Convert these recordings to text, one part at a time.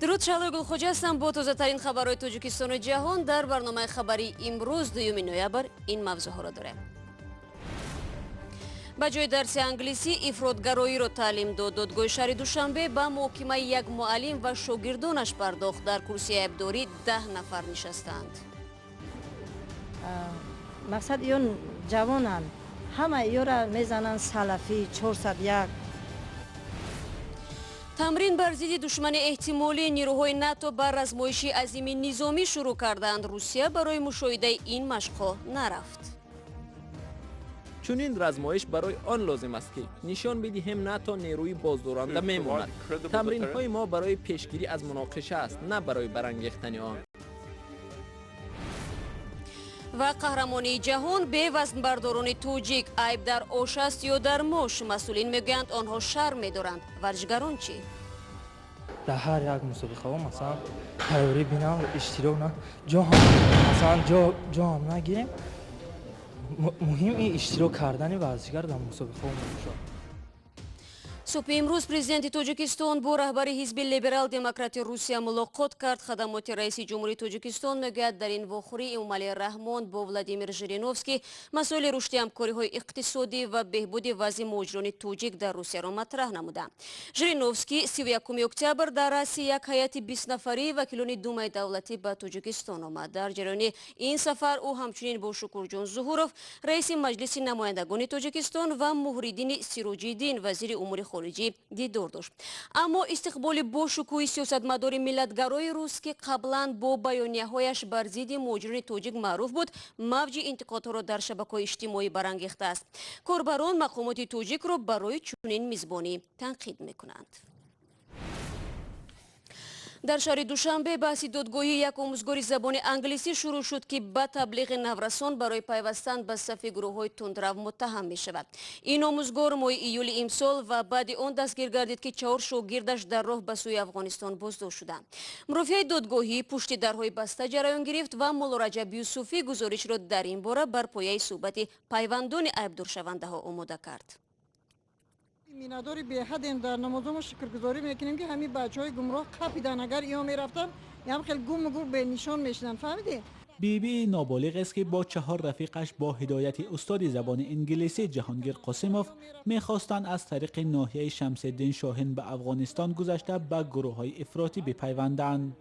дуруд, Шалои Гулхоҷа ҳастам бо тозатарин хабарҳои Тоҷикистону ҷаҳон. Дар барномаи хабари имрӯз 2 ноябр ин мавзӯъҳоро дорем. ба ҷои дарси англисӣ ифротгароиро таълим дод. Додгоҳи шаҳри Душанбе ба муҳокимаи як муаллим ва шогирдонаш пардохт. Дар курсии айбдорӣ 10 нафар нишастанд. мақсад ё ҷавонанд, ҳама ёра мезананд салафӣ 401. тамрин бар зидди душмани эҳтимолии нирӯҳои НАТО ба размоиши азими низомӣ шурӯъ карданд. Русия барои мушоҳидаи ин машқҳо нарафт. чунин размоиш барои он лозим аст ки нишон бидиҳем НАТО нерӯи боздоранда мемонад. тамринҳои мо барои пешгирӣ аз муноқиша аст, на барои барангехтани он. ва қаҳрамонии ҷаҳон бевазнбардорони тоҷик айб дар ош аст ё дар мош. Масъулин мегӯянд онҳо шарм медоранд. варзишгарон чӣ? дар ҳар як мусобиқаҳо масалан тайёрӣ бинам иштирок на масалан ҷо ҳам нагирем. муҳим ин иштирок кардани варзишгар дар мусобиқаҳо мебошад. субҳи имрӯз президенти Тоҷикистон бо раҳбари ҳизби либерал-демократи Русия мулоқот кард. хадамоти раиси ҷумҳурии Тоҷикистон мегӯяд дар ин вохӯрӣ Эмомалӣ Раҳмон бо Владимир Жириновский масоили рушди ҳамкориҳои иқтисодӣ ва беҳбуди вазъи муҳоҷирони тоҷик дар Русияро матрах намуданд. Жириновский 31 октябр дар раъси як ҳайати 20 нафарӣ вакилони Думаи давлатӣ ба Тоҷикистон омад. дар ҷараёни ин сафар ӯ ҳамчунин бо Шукурҷон Зуҳуров, раиси маҷлиси намояндагони Тоҷикистон ва Муҳриддини Сироҷиддин, вазири умури хориҷӣ дидор дошт. аммо истиқболи бошукӯҳи сиёсатмадори миллатгарои рус, ки қаблан бо баёнияҳояш бар зидди муҳоҷирони тоҷик маъруф буд, мавҷи интиқодҳоро дар шабакаҳои иҷтимоӣ барангехтааст. корбарон мақомоти тоҷикро барои чунин мизбонӣ танқид мекунанд. дар шаҳри Душанбе баҳси додгоҳии як омӯзгори забони англисӣ шурӯъ шуд, ки ба таблиғи наврасон барои пайвастан ба сафи гурӯҳҳои тундрав муттаҳам мешавад. ин омӯзгор моҳи июли имсол ва баъди он дастгир гардид, ки 4 шогирдаш дар роҳ ба сӯи Афғонистон боздошт шуданд. мурофиаи додгоҳӣ пушти дарҳои баста ҷараён гирифт ва Мулло Раҷаб Юсуфӣ гузоришро дар ин бора бар пояи суҳбати пайвандони айбдоршавандаҳо омода кард. минадори беҳадем дар намозомо шукргузорӣ мекунем, ки ҳамин бачаҳои гумроҳ қапидан. агар иё мерафтан ям хел гуму гур бенишон мешидан. фаҳмидӣ? بیبی نابالغ است که با 4 رفیقش با هدایت استاد زبان انگلیسی جهانگیر قاسموف میخواستند از طریق ناحیه شمس‌الدین شاهین به افغانستان گذشته به گروه‌های افراطی بپیوندند.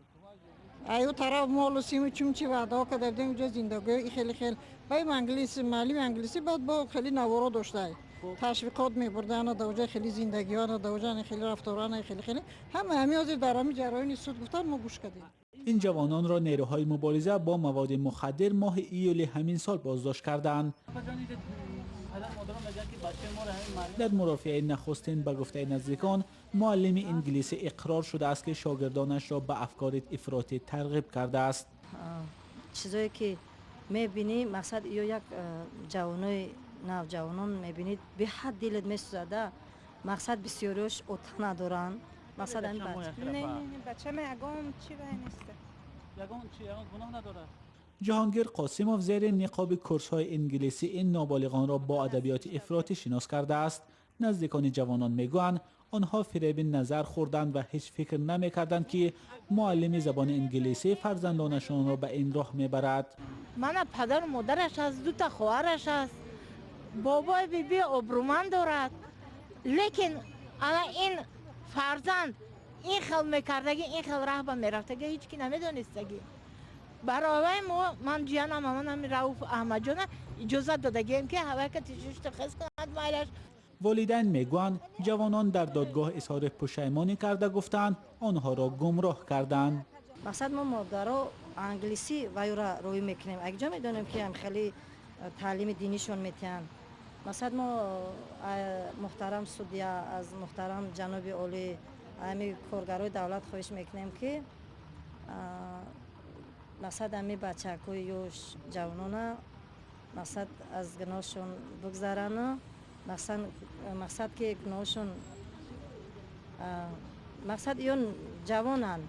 айо тараф молу симу чумчи ваъдаҳо кардем уҷо зиндагии хеле хел байм англиси маълими англисӣ баъд бо хеле наворо доштай ташвиқот мебурданд дар уҷо хеле зиндагиёна дар уҷо хеле рафторана хеле ҳама ҳамин ҳозир дар ҳамин ҷараёни суд гуфтан мо гӯш кардем. این جوانان را نیروهای مبارزه با مواد مخدر ماه ایول همین سال بازداشت کردند. در مرافعه نخستین به گفته نزدیکان معلم انگلیسی اقرار شده است که شاگردانش را به افکار افراطی ترغیب کرده است. چیزایی که میبینی مقصد یا یک جوانای نوجوانان میبینید به حد دلت میسوزه. مقصد بسیاریش اوت ندارن. مقصد این بچه من یگام چی وای نیسته. یگام گناه نداره. جهانگیر قاسموف زیر نقاب کورس‌های انگلیسی این نابالغان را با ادبیات افراطی شناس کرده است. نزدیکان جوانان میگویند آنها فریب نظر خوردند و هیچ فکر نمی‌کردند که معلم زبان انگلیسی فرزندانشان را به این راه میبرد. من پدر و مادرش هست، 2 خواهرش هست، بابای بیبی آبرومند دارد، لیکن الان این فرزند این خیل میکردگی این خیل راه به میرفتگی هیچ کی نمیدونستگی. برای ما من جانم مامانم رؤوف احمد جان اجازه دادگیم که هوا که تیشش تخص کند مایلش. والدین میگویند جوانان در دادگاه اظهار پشیمانی کرده گفتند آنها را گمراه کردند. مقصد ما مادرها انگلیسی و یورا روی میکنیم. اگه جا میدونیم که هم خیلی تعلیم دینیشون میتین. مقصد ما محترم سودیا از محترم جناب عالی همین کارگرای دولت خواهش میکنیم که مقصد همین بچه‌های یوش جوانانا مقصد از گناهشون بگذرن. مقصد که گناهشون مقصد ایون جوانن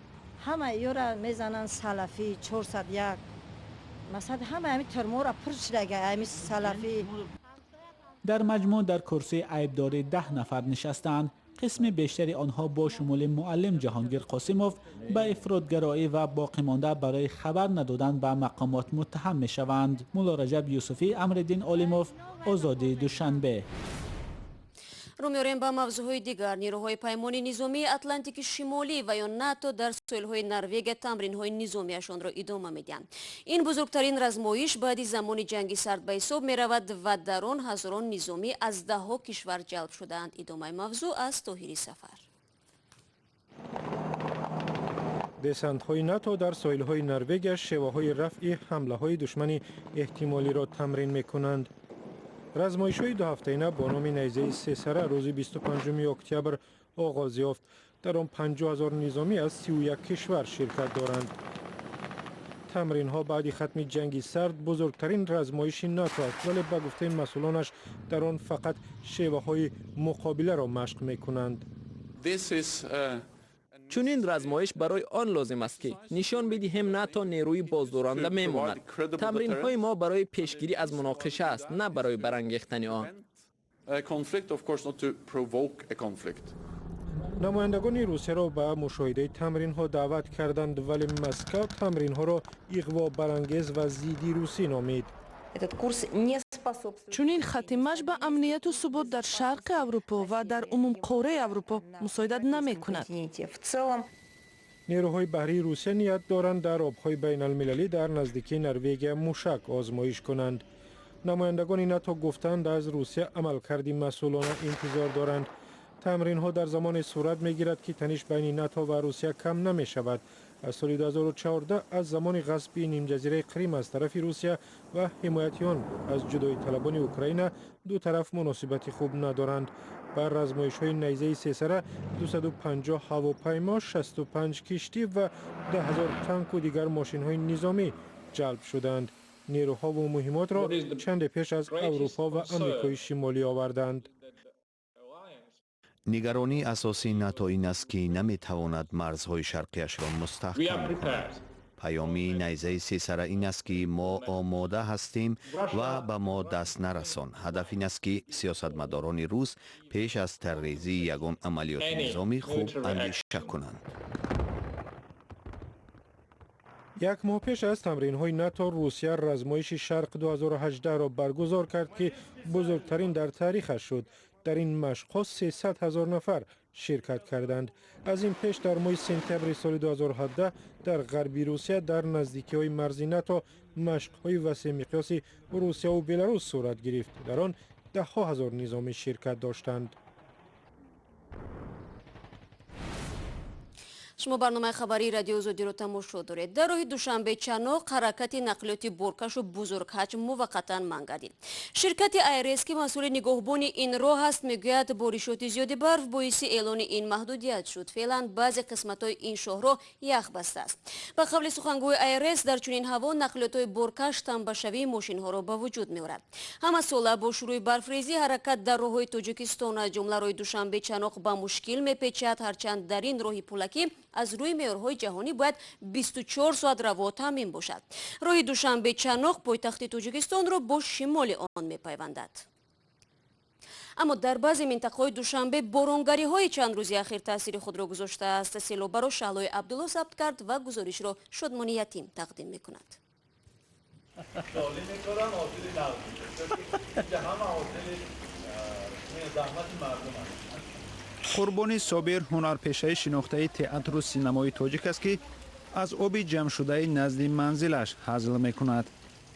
همه ایورا میزنن سلفی 401 مقصد همین ترمورا پرچ دیگه همین سلفی. در مجموع در کرسی عیبداری 10 نفر نشستند. قسم بیشتری آنها با شمول معلم جهانگیر قاسموف به افراطگرایی و باقیمانده برای خبر ندادن به مقامات متهم می شوند. مولا رجب یوسفی، امرالدین عالموف، آزادی دوشنبه. رو می‌آوریم به موضوعهای دیگر. نیروهای پیمانی نظامی اتلانتیک شمالی و یا ناتو در ساحل‌های نروژ تمرین‌های نظامیشان را ادامه می‌دهند. این بزرگترین رزمایش بعد زمان جنگ سرد به حساب می‌رود و در آن هزاران نظامی از ده‌ها کشور جلب شده‌اند. ادامه موضوع از طاهری سفر. دسانت‌های ناتو در ساحل‌های نروژ شیوه‌های رفع حمله‌های دشمن احتمالی را تمرین می‌کنند. رزمایش‌های 2 هفته‌ای با نام نیزه 3 سره روز 25 اکتبر آغاز یافت. در آن 50,000 نظامی از 31 کشور شرکت دارند. تمرین‌ها بعد ختم جنگ سرد بزرگترین رزمایش ناتو است، ولی به گفته مسئولانش در آن فقط شیوه‌های مقابله را مشق می‌کنند. چون این رزمایش برای آن لازم است که نشان بدهیم نه تا نیروی بازدارنده میماند. تمرین های ما برای پیشگیری از مناقشه است، نه برای برانگیختن آن. نمایندگان روسیه را به مشاهده تمرین ها دعوت کردند، ولی مسکو تمرین ها را اغوا برانگیز و ضد روسی نامید. چون این ختمش به امنیت و ثبات در شرق اروپا و در عموم قاره اروپا مساعدت نمی کند. نیروهای بحری روسیه نیت دارند در آبهای بین المللی در نزدیکی نروژ موشک آزمایش کنند. نمایندگان ناتو گفتند از روسیه عملکرد مسئولانه انتظار دارند. تمرین ها در زمان صورت می گیرد که تنش بین ناتو و روسیه کم نمی شود. از سال 2014 از زمان غصب نیم جزیره کریم از طرف روسیه و حمایتیان از جدایی طلبان اوکراین دو طرف مناسبت خوب ندارند. بر رزمایش های نیزه 3 سره 250 هواپیما، 65 کشتی و 10,000 تانک و دیگر ماشین های نظامی جلب شدند. نیروها و مهمات را چند پیش از اروپا و آمریکای شمالی آوردند. نگرانی اساسی ناتو این است که نمیتواند مرزهای شرقیش را مستحکم کند. پیامی نیزه 3 سره این است که ما آماده هستیم و به ما دست نرسان. هدف این است که سیاستمداران روس پیش از ترریزی یگان عملیات نظامی خوب اندیشه کنند. یک ماه پیش از تمرین های ناتو، روسیه رزمایش شرق 2018 را برگزار کرد که بزرگترین در تاریخش شد. در این مشق‌ها 300,000 نفر شرکت کردند. از این پیش در ماه سپتامبر سال 2017 در غربی روسیه در نزدیکی‌های مرز ناتو مشق‌های وسیع مقیاس روسیه و بلاروس صورت گرفت. در آن 10,000 نظامی شرکت داشتند. شما برنامه خبری رادیو آزادی رو تماشا دارید. در راه دوشنبه چنوق حرکت نقلیاتی برکش و بزرگ حجم موقتا منع گردید. شرکت ایرس که مسئول نگهبانی این راه است میگوید بارشات زیاد برف باعث اعلان این محدودیت شد. فعلا بعضی قسمت‌های این شهر یخ بسته است. به قول سخنگوی ایرس در چنین هوا نقلیات برکش تنبشوی ماشین‌ها را به وجود می‌آورد. همه ساله با شروع برفریزی حرکت در راه‌های تاجیکستان از جمله راه دوشنبه چنوق به مشکل می‌پیچد، هرچند در این راه پولکی از روی معیارهای جهانی باید 24 ساعت روا تامین باشد. راه دوشنبه چنوق پایتخت تاجیکستان را با شمال آن می‌پیوندد. اما در بعضی منطقه‌های دوشنبه بارانگاری‌های چند روزی اخیر تاثیر خود را گذاشته است. سیلاب را شهلای عبدالله ثبت کرد و گزارش را شادمانی یتیم تقدیم می‌کند. قربانی صابر هنرپیشه شناخته تئاتر و سینمای تاجیک است که از آب جمع شده نزد منزلش هزل میکند.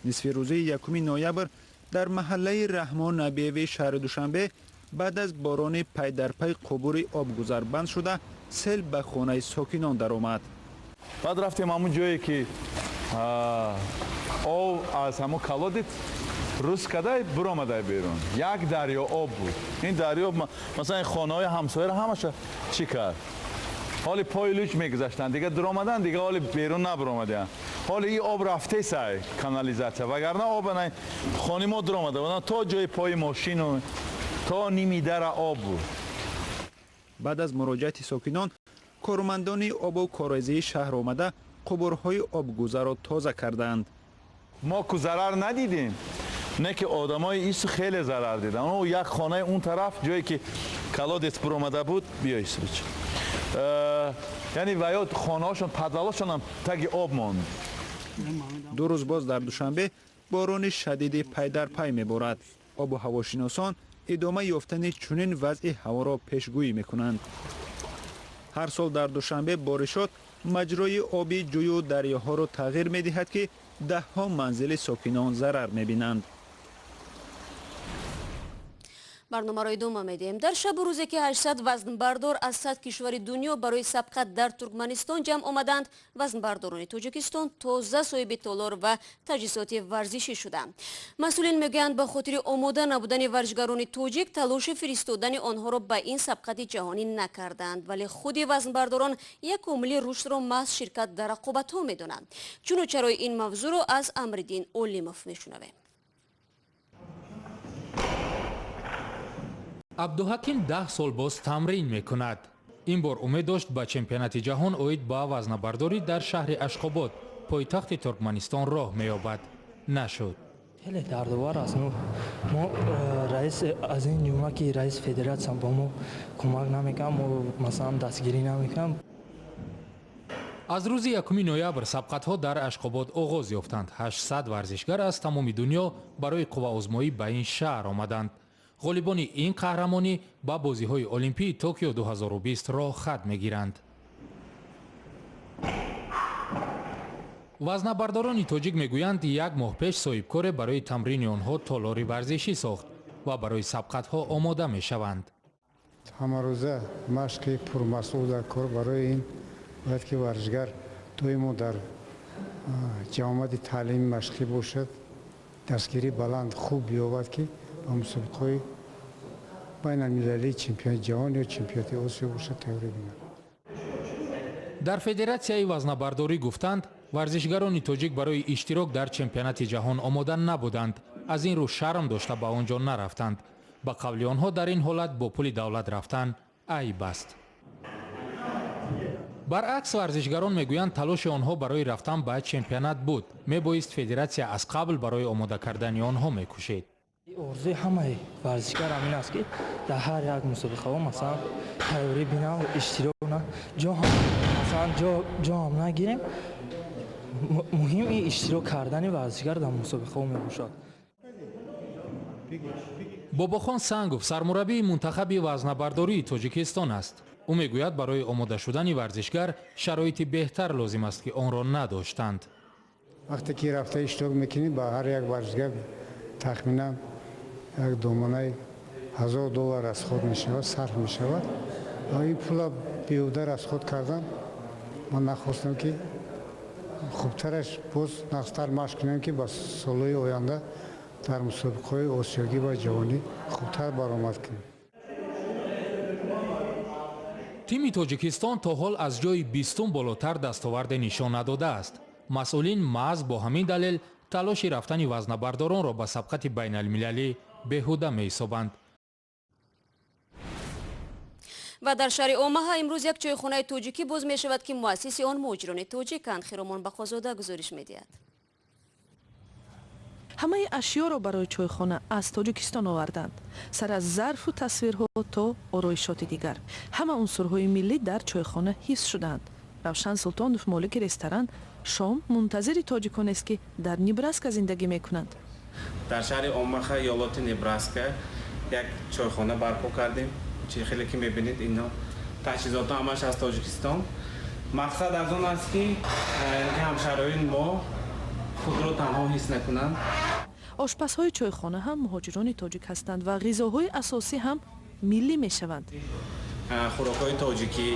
نصف روز 1 نوامبر در محله رحمان نبیوی شهر دوشنبه بعد از باران پی در پی قبور آبگذر بند شده سیل به خانه ساکنان درآمد. بعد رفتیم همون جایی که آب از همون کالودت روز کدای برآمده بیرون. یک دریا آب بود. این دریا مثلا خانه های همسایه را همش چی کرد؟ حالی پای لوچ میگذاشتن دیگه در آمدن دیگه حالی بیرون نبرآمدن. حالی این آب رفته سای کانالیزاسیون وگرنه آب نه خانه ما در آمده بودن تا جای پای ماشین و تا نیمی در آب بود. بعد از مراجعت ساکنان کارمندان آب و کاریزی شهر آمده قبورهای آبگذر را تازه کردند. ما که ضرر ندیدیم، نه که آدمای ایسو خیلی ضرر دیدن. اون یک خانه اون طرف جایی که колодец буромада буд биёй суруч яъне ваё хонаҳошон падвалошон ҳам таги об монд 2 рӯз боз дар душанбе борони шадиди пай дар пай меборад обу ҳавошиносон идома ёфтани чунин вазъи ҳаворо пешгӯӣ мекунанд ҳар сол дар душанбе боришот маҷрои оби ҷӯю дарёҳоро тағйир медиҳад ки даҳҳо манзили сокинон зарар мебинанд барномаро идома медиҳем. Дар шабу рӯзе ки 800 вазнбардор аз 100 кишвари дунё барои сабқат дар Туркманистон ҷамъ омаданд, вазнбардорони Тоҷикистон тоза соҳиби толор ва таҷҳизоти варзишӣ шуданд. Масъулин мегӯянд ба хотири омода набудани варзишгарони тоҷик талоши фиристодани онҳоро ба ин сабқати ҷаҳонӣ накарданд, вале худи вазнбардорон як омили рушдро маҳз ширкат дар рақобатҳо медонанд. чуну чарои ин мавзӯъро аз Амриддин Олимов мешунавем. абдуҳаким 10 сол боз тамрин мекунад. ин бор умед дошт ба чемпионати ҷаҳон оид ба вазнабардорӣ дар шаҳри Ашхобод, пойтахти Туркманистон роҳ меёбад. Нашуд. خیلی دردآور است. ما رئیس از این جمله که رئیس فدراسیون با ما کمک نمیکنم و مثلا دستگیری نمیکنم. аз рӯзи 1 ноябр сабқатҳо дар Ашхобод оғоз ёфтанд. 800 варзишгар аз тамоми дунё барои қувваозмоӣ ба ин шаҳр омаданд. ғолибони ин қаҳрамонӣ ба бозиҳои олимпии Токио 2020 ро хат мегиранд. вазнабардорони тоҷик мегӯянд як моҳ пеш соҳибкоре барои тамрини онҳо толори варзишӣ сохт ва барои сабқатҳо омода мешаванд. ҳамарӯза машқи пурмасъуда кор барои ин бояд ки варзишгар доимо дар ҷамоати таълими машқӣ бошад, дастгирӣ баланд хуб ёбад ки ба мусобиқаҳои байналмилалии чемпионати ҷаҳон ё чемпионати осиё бошад тайёрӣ бинад. дар федератсияи вазнабардорӣ гуфтанд, варзишгарони тоҷик барои иштирок дар чемпионати ҷаҳон омода набуданд, аз ин рӯ шарм дошта ба он ҷо нарафтанд. ба қавли онҳо дар ин ҳолат бо пули давлат рафтан айб аст. баръакс варзишгарон мегӯянд талоши онҳо барои рафтан ба чемпионат буд, мебоист федератсия аз қабл барои омода кардани онҳо мекӯшед. орзуи ҳамаи варзишгар ҳамин аст ки дар ҳар як мусобиқаҳо масалан тайёрӣ бинам иштирок масалан ҷо ҳам нагирем. муҳим ин иштирок кардани варзишгар дар мусобиқаҳо мебошад. бобохон Сангов сармураббии мунтахаби вазнабардории Тоҷикистон аст. ӯ мегӯяд барои омода шудани варзишгар шароити беҳтар лозим аст ки онро надоштанд. вақте ки рафта иштирок мекунӣ ба ҳар як варзишгар тахминан як домонаи $1000 расход мешавад, сарф мешавад. ин пула беҳуда расход кардан ман нахостам ки хубтараш боз нақстар машқ кунем ки ба солҳои оянда дар мусобиқаҳои осиёгӣ ва ҷаҳонӣ хубтар баромад кунем. тими Тоҷикистон то ҳол аз ҷои 20 болотар дастоварде нишон надодааст. масъулин маҳз бо ҳамин далел талоши рафтани вазнабардоронро ба сабқати байналмилалӣ беҳуда меҳисобанд. ва дар шаҳри Омаҳа имрӯз як чойхонаи тоҷикӣ боз мешавад ки муассиси он муҳоҷирони тоҷиканд. Хиромон Бақозода гузориш медиҳад. ҳамаи ашёро барои чойхона аз Тоҷикистон оварданд. сар аз зарфу тасвирҳо то ороишоти дигар. ҳама унсурҳои миллӣ дар чойхона ҳифз шуданд. равшан Султонов молики ресторан шом мунтазири тоҷиконест ки дар Небраска зиндагӣ мекунанд. дар шаҳри Омаха иёлоти Небраска як чойхона барпо кардем. хеле ки мебинед ино таҷҳизотҳо ҳамаш аз Тоҷикистон. мақсад аз он аст ки ҳамшаҳрои мо худро танҳо ҳис накунанд. ошпазҳои чойхона ҳам муҳоҷирони тоҷик ҳастанд ва ғизоҳои асосӣ ҳам миллӣ мешаванд. хӯрокҳои тоҷикӣ,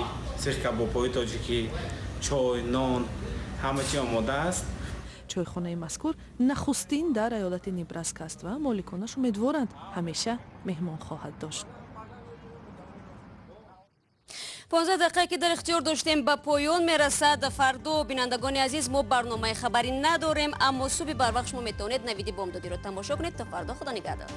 сих кабобҳои тоҷикӣ, чой, нон, ҳама чӣ омода аст. чойхонаи мазкур нахустин дар аёлати Небраска аст ва моликонаш умедворанд ҳамеша меҳмон хоҳад дошт. 15 дақиқа ки дар ихтиёр доштем ба поён мерасад. фардо бинандагони азиз мо барномаи хабарӣ надорем, аммо субҳи барвақт шумо метавонед навиди бомдодиро тамошо кунед. Та фардо, худо нигаҳдор.